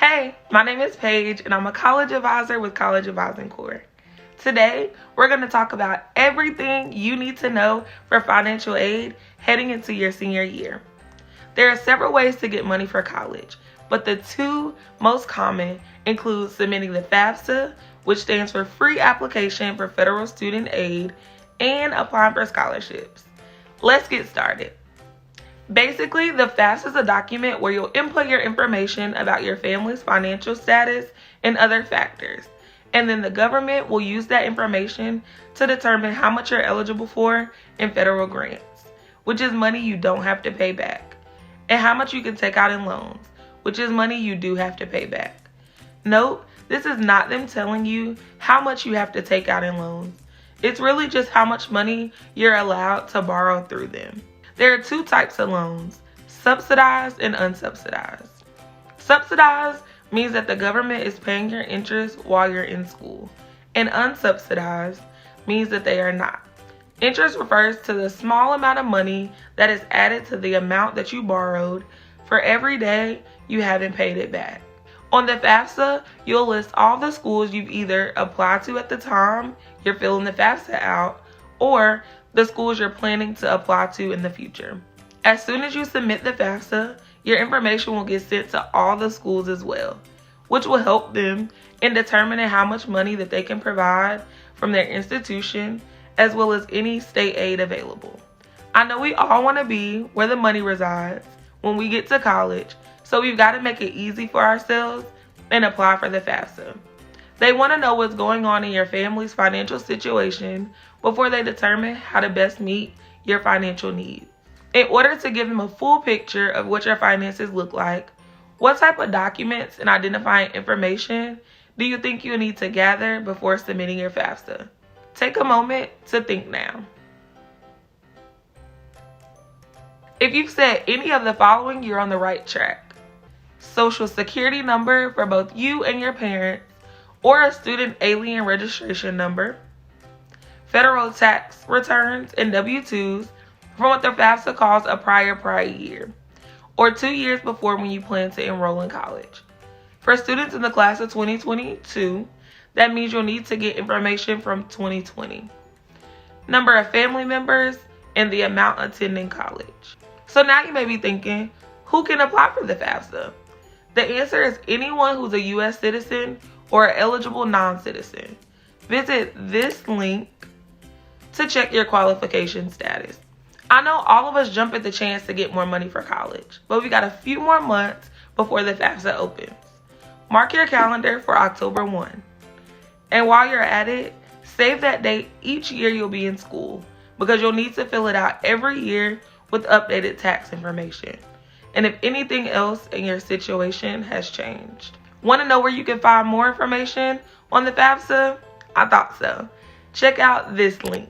Hey, my name is Paige and I'm a college advisor with College Advising Corps. Today, we're going to talk about everything you need to know for financial aid heading into your senior year. There are several ways to get money for college, but the two most common include submitting the FAFSA, which stands for Free Application for Federal Student Aid, and applying for scholarships. Let's get started. Basically, the FAFSA is a document where you'll input your information about your family's financial status and other factors. And then the government will use that information to determine how much you're eligible for in federal grants, which is money you don't have to pay back, and how much you can take out in loans, which is money you do have to pay back. Note, this is not them telling you how much you have to take out in loans. It's really just how much money you're allowed to borrow through them. There are two types of loans, subsidized and unsubsidized. Subsidized means that the government is paying your interest while you're in school, and unsubsidized means that they are not. Interest refers to the small amount of money that is added to the amount that you borrowed for every day you haven't paid it back. On the FAFSA, you'll list all the schools you've either applied to at the time you're filling the FAFSA out, or the schools you're planning to apply to in the future. As soon as you submit the FAFSA, your information will get sent to all the schools as well, which will help them in determining how much money that they can provide from their institution, as well as any state aid available. I know we all want to be where the money resides when we get to college, so we've got to make it easy for ourselves and apply for the FAFSA. They want to know what's going on in your family's financial situation before they determine how to best meet your financial needs. In order to give them a full picture of what your finances look like, what type of documents and identifying information do you think you'll need to gather before submitting your FAFSA? Take a moment to think now. If you've said any of the following, you're on the right track. Social Security number for both you and your parents, or a student alien registration number, federal tax returns and W-2s from what the FAFSA calls a prior year, or 2 years before when you plan to enroll in college. For students in the class of 2022, that means you'll need to get information from 2020. Number of family members and the amount attending college. So now you may be thinking, who can apply for the FAFSA? The answer is anyone who's a U.S. citizen or an eligible non-citizen. Visit this link to check your qualification status. I know all of us jump at the chance to get more money for college, but we got a few more months before the FAFSA opens. Mark your calendar for October 1. And while you're at it, save that date each year you'll be in school, because you'll need to fill it out every year with updated tax information, and if anything else in your situation has changed. Want to know where you can find more information on the FAFSA? I thought so. Check out this link.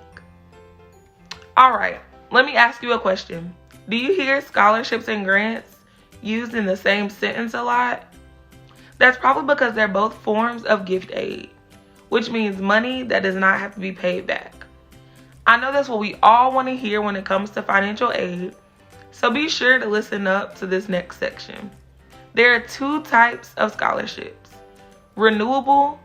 Alright, let me ask you a question. Do you hear scholarships and grants used in the same sentence a lot? That's probably because they're both forms of gift aid, which means money that does not have to be paid back. I know that's what we all want to hear when it comes to financial aid, so be sure to listen up to this next section. There are two types of scholarships, renewable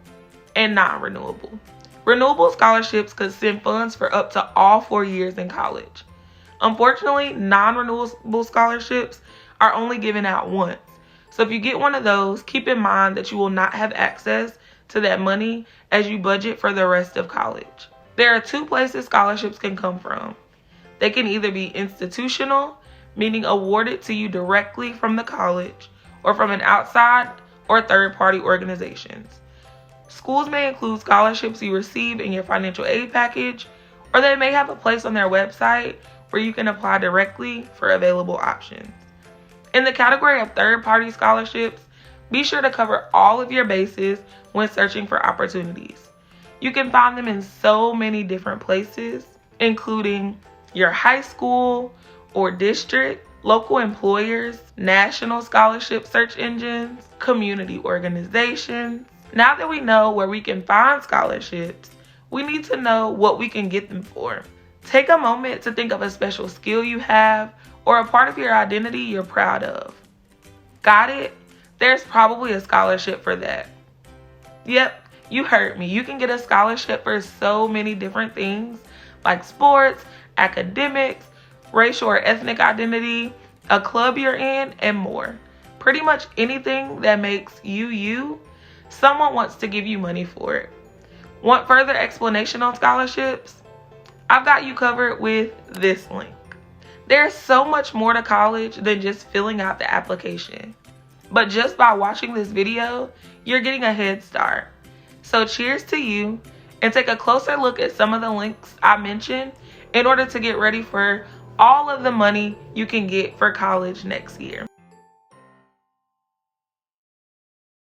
and non-renewable. Renewable scholarships could send funds for up to all 4 years in college. Unfortunately, non-renewable scholarships are only given out once. So if you get one of those, keep in mind that you will not have access to that money as you budget for the rest of college. There are two places scholarships can come from. They can either be institutional, meaning awarded to you directly from the college, or from an outside or third-party organizations. Schools may include scholarships you receive in your financial aid package, or they may have a place on their website where you can apply directly for available options. In the category of third-party scholarships, be sure to cover all of your bases when searching for opportunities. You can find them in so many different places, including your high school or district, local employers, national scholarship search engines, community organizations. Now that we know where we can find scholarships, we need to know what we can get them for. Take a moment to think of a special skill you have or a part of your identity you're proud of. Got it? there's probably a scholarship for that. Yep, you heard me. You can get a scholarship for so many different things like sports, academics, racial or ethnic identity, a club you're in, and more. Pretty much anything that makes you you, someone wants to give you money for it. Want further explanation on scholarships? I've got you covered with this link. There's so much more to college than just filling out the application. But just by watching this video, you're getting a head start. So cheers to you, and take a closer look at some of the links I mentioned in order to get ready for all of the money you can get for college next year.